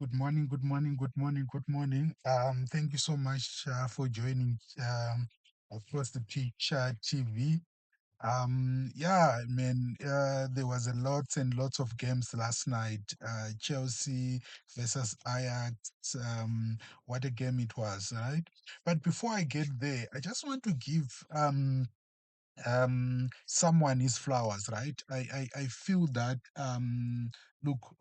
Good morning, good morning, good morning, good morning. Thank you so much for joining across the pitch TV. Yeah, I mean, there was a lots and lots of games last night. Chelsea versus Ajax. What a game it was, right? But before I get there, I just want to give someone his flowers, right? I feel that look,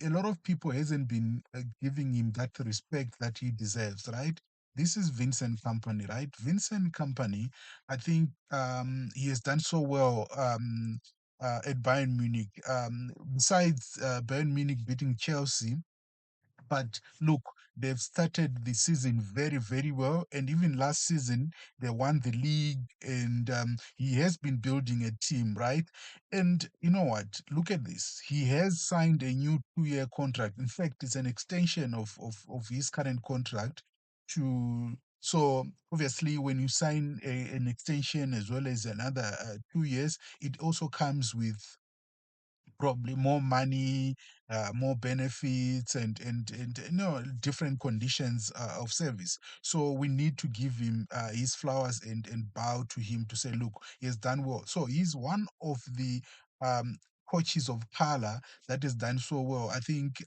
a lot of people hasn't been giving him that respect that he deserves, right? This is Vincent Company, right? Vincent Company, I think he has done so well at Bayern Munich. Besides Bayern Munich beating Chelsea, but look, they've started the season very, very well. And even last season, they won the league. And he has been building a team, right? And you know what? Look at this. He has signed a new 2-year contract. In fact, it's an extension of his current contract to. So obviously, when you sign an extension as well as another 2 years, it also comes with probably more money, more benefits, and different conditions of service. So we need to give him his flowers and bow to him to say, look, he has done well. So he's one of the um, coaches of color that has done so well. I think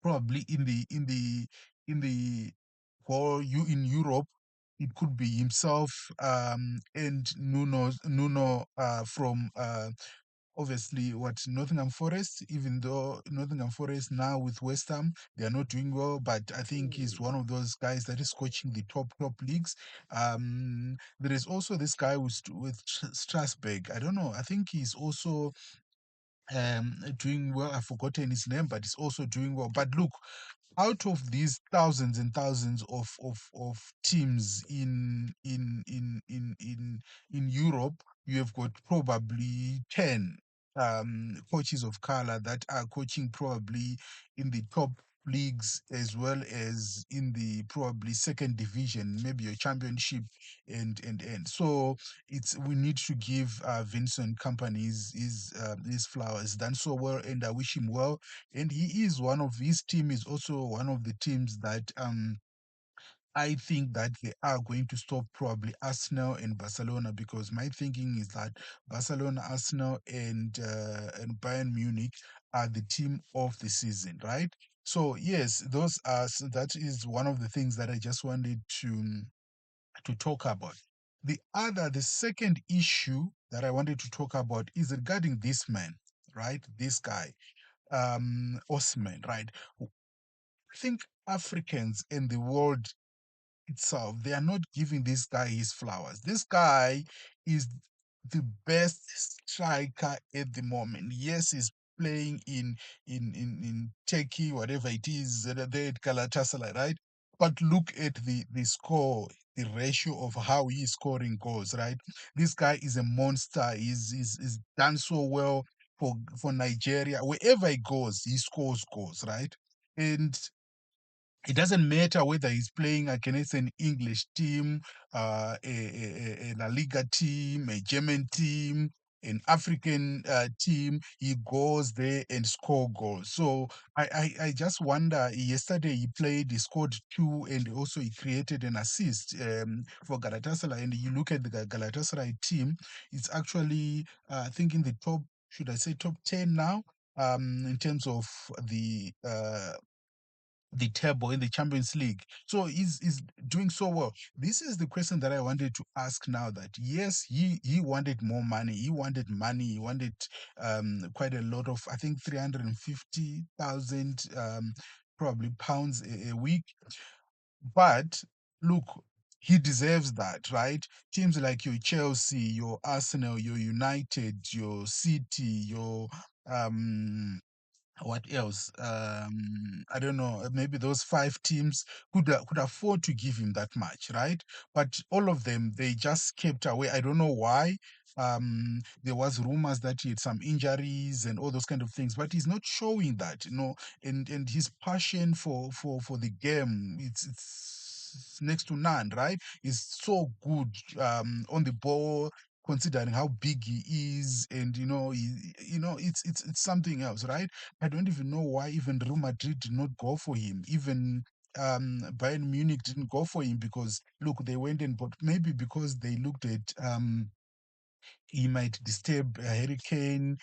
probably in the for you in Europe. It could be himself and Nuno from obviously what Nottingham Forest, even though Nottingham Forest now with West Ham, they are not doing well, but I think he's one of those guys that is coaching the top leagues. There is also this guy with Strasbourg. I don't know. I think he's also doing well. I've forgotten his name, but he's also doing well. But look, out of these thousands and thousands of teams in Europe, you have got probably 10 coaches of color that are coaching probably in the top leagues as well as in the probably second division, maybe a championship and so it's we need to give Vincent Company his flowers. Done so well, and I wish him well. And he is one of his team is also one of the teams that I think that they are going to stop probably Arsenal and Barcelona, because my thinking is that Barcelona, Arsenal, and Bayern Munich are the team of the season, right? So yes, that is one of the things that I just wanted to talk about. The second issue that I wanted to talk about is regarding this man, right? This guy, Osman, right? I think Africans in the world itself, they are not giving this guy his flowers. This guy is the best striker at the moment. Yes, he's playing in Turkey, whatever it is, there at Galatasaray, right? But look at the score, the ratio of how he is scoring goals, right? This guy is a monster. He's done so well for Nigeria. Wherever he goes, he scores goals, right? And it doesn't matter whether he's playing against an English team, a La Liga team, a German team, an African team. He goes there and score goals. So I just wonder. Yesterday he played, he scored two, and also he created an assist for Galatasaray. And you look at the Galatasaray team; it's actually I think in the top. Should I say top 10 now? In terms of the table in the Champions League. So he's doing so well. This is the question that I wanted to ask now, that yes, he wanted more money. He wanted money. He wanted quite a lot of, I think 350,000 probably pounds a week. But look, he deserves that, right? Teams like your Chelsea, your Arsenal, your United, your City, your um what else? I don't know. Maybe those five teams could afford to give him that much, right? But all of them, they just kept away. I don't know why. There was rumors that he had some injuries and all those kind of things, but he's not showing that, and his passion for the game, it's next to none, right? He's so good on the ball. considering how big he is, and it's something else, right? I don't even know why even Real Madrid did not go for him. Even Bayern Munich didn't go for him, because look, they went and but maybe because they looked at he might disturb Harry Kane.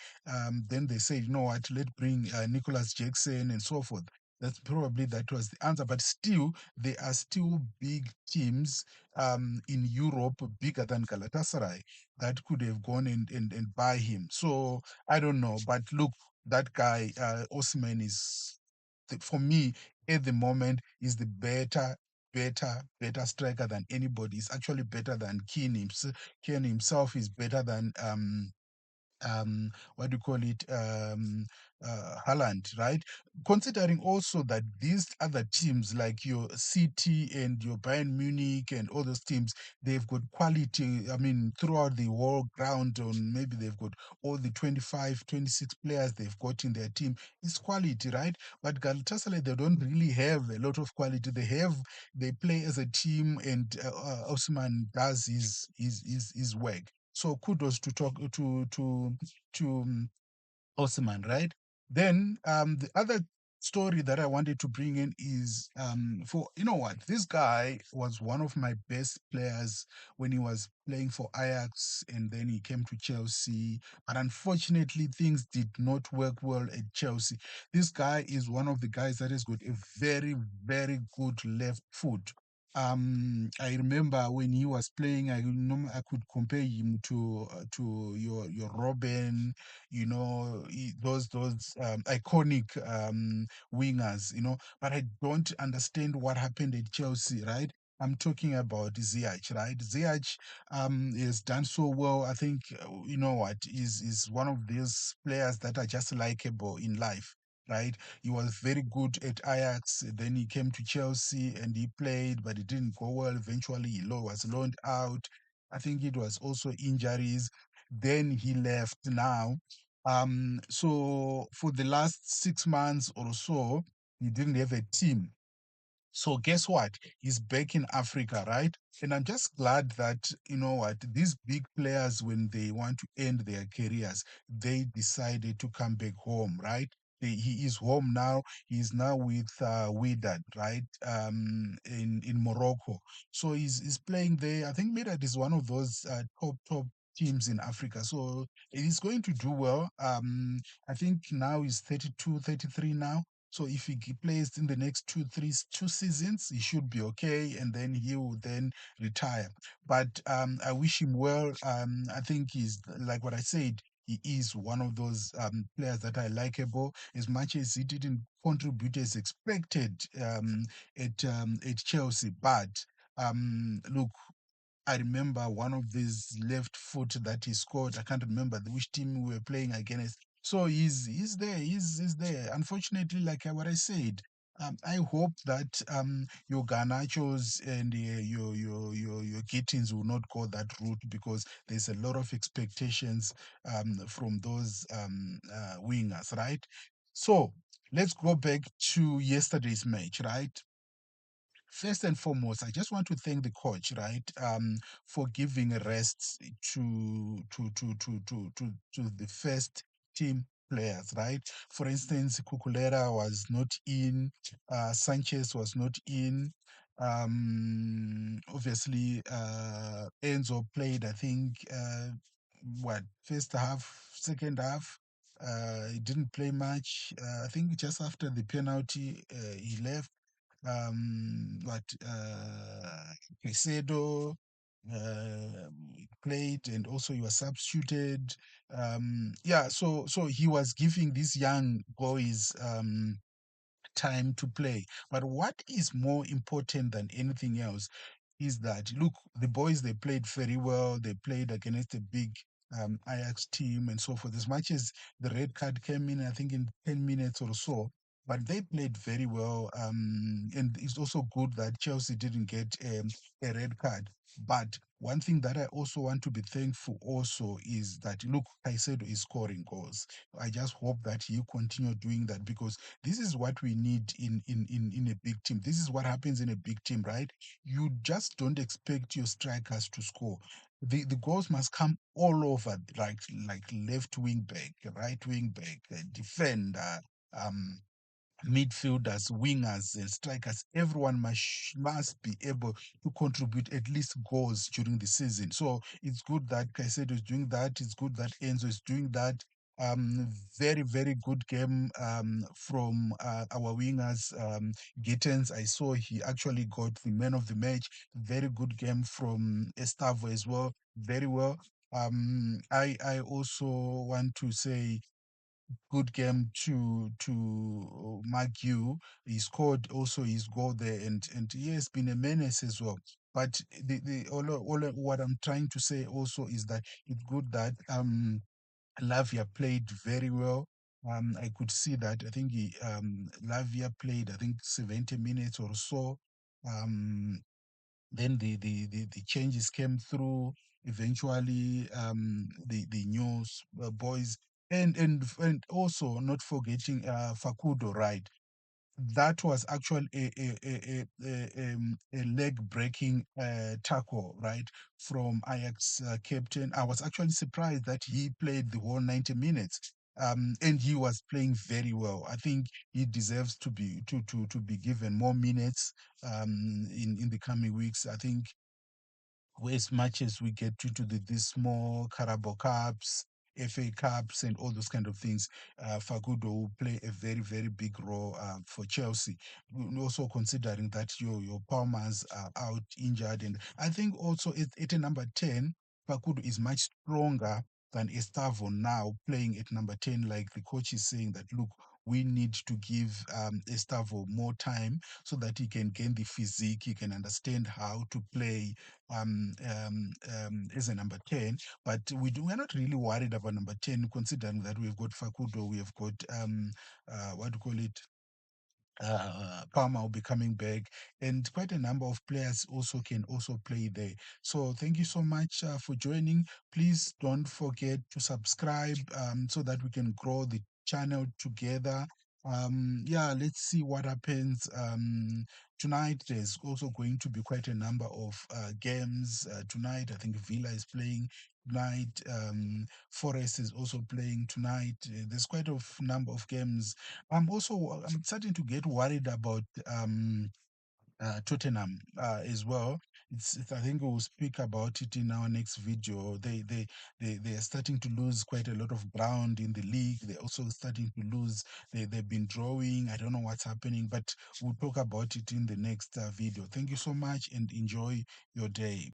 Then they said, you know what, let's bring Nicholas Jackson and so forth. That's probably that was the answer. But still, there are still big teams in Europe, bigger than Galatasaray, that could have gone and buy him. So I don't know. But look, that guy, Osman, is, for me, at the moment, is the better striker than anybody. He's actually better than Keane himself. Kane himself is better than what do you call it, Haaland, right? Considering also that these other teams like your City and your Bayern Munich and all those teams, they've got quality. I mean, throughout the whole ground, on maybe they've got all the 25, 26 players they've got in their team. It's quality, right? But Galatasaray, they don't really have a lot of quality. They play as a team, and Osman does his work. So kudos to talk to Osman, right? Then the other story that I wanted to bring in is for, you know what, this guy was one of my best players when he was playing for Ajax, and then he came to Chelsea. But unfortunately, things did not work well at Chelsea. This guy is one of the guys that has got a very, very good left foot. I remember when he was playing, I could compare him to your Robin, those iconic wingers, but I don't understand what happened at Chelsea, right? I'm talking about Ziyech, right? Ziyech has done so well. I think, you know what, is one of these players that are just likable in life, right? He was very good at Ajax. Then he came to Chelsea and he played, but it didn't go well. Eventually, he was loaned out. I think it was also injuries. Then he left now. So for the last 6 months or so, he didn't have a team. So guess what? He's back in Africa, right? And I'm just glad that, you know what, these big players, when they want to end their careers, they decided to come back home, right? He is home now. He's now with Wydad, right? In Morocco. So he's playing there. I think Wydad is one of those top teams in Africa. So he's going to do well. I think now he's 32, 33 now. So if he plays in the next two seasons, he should be okay, and then he will then retire. But I wish him well. I think he's like what I said. He is one of those players that are likable, as much as he didn't contribute as expected at Chelsea. But look, I remember one of these left foot that he scored. I can't remember which team we were playing against. So he's there. He's there. Unfortunately, like what I said, I hope that your Garnachos and your Gittins will not go that route, because there's a lot of expectations from those wingers, right? So let's go back to yesterday's match, right? First and foremost, I just want to thank the coach, right, for giving a rest to the first team players, right? For instance, Cucurella was not in, Sanchez was not in. Obviously, Enzo played, I think, first half, second half. He didn't play much. I think just after the penalty, he left. What Caicedo played, and also he was substituted. Yeah, so he was giving these young boys time to play. But what is more important than anything else is that, look, the boys, they played very well. They played against a big Ajax team and so forth. As much as the red card came in, I think in 10 minutes or so, but they played very well. And it's also good that Chelsea didn't get a red card. But one thing that I also want to be thankful also is that look, Caicedo is scoring goals. I just hope that he continue doing that, because this is what we need in a big team. This is what happens in a big team, right? You just don't expect your strikers to score. The goals must come all over, like left wing back, right wing back, defender, um, midfielders, wingers, and strikers. Everyone must be able to contribute at least goals during the season. So it's good that Caicedo is doing that. It's good that Enzo is doing that. Very, very good game from our wingers. Gittens, I saw he actually got the man of the match. Very good game from Estavo as well. Very well. I also want to say good game to Mark you. He scored also his goal there, and he has been a menace as well. But the what I'm trying to say also is that it's good that Lavia played very well. I could see that. I think Lavia played, I think, 70 minutes or so. Um, then the changes came through. Eventually, the news boys, and also not forgetting Facundo, right? That was actually a leg breaking tackle, right, from Ajax captain. I was actually surprised that he played the whole 90 minutes. And he was playing very well. I think he deserves to be given more minutes in the coming weeks. I think as much as we get into these small Carabao Cups, FA Cups, and all those kind of things, Fagudo will play a very, very big role for Chelsea. Also considering that your Palmers are out injured, and I think also at a number 10, Fagudo is much stronger than Estavo now playing at number 10. Like the coach is saying that, look, we need to give Estavo more time so that he can gain the physique, he can understand how to play as a number 10. But we're not really worried about number 10, considering that we've got Facundo, we have got, what do you call it? Palmer will be coming back, and quite a number of players also can also play there. So thank you so much for joining. Please don't forget to subscribe so that we can grow the channel together. Yeah, let's see what happens. Tonight there's also going to be quite a number of games. Tonight, I think Villa is playing tonight. Forest is also playing tonight. There's quite a number of games. I'm starting to get worried about Tottenham as well. I think we'll speak about it in our next video. They are starting to lose quite a lot of ground in the league. They're also starting to lose. They've been drawing. I don't know what's happening, but we'll talk about it in the next video. Thank you so much and enjoy your day.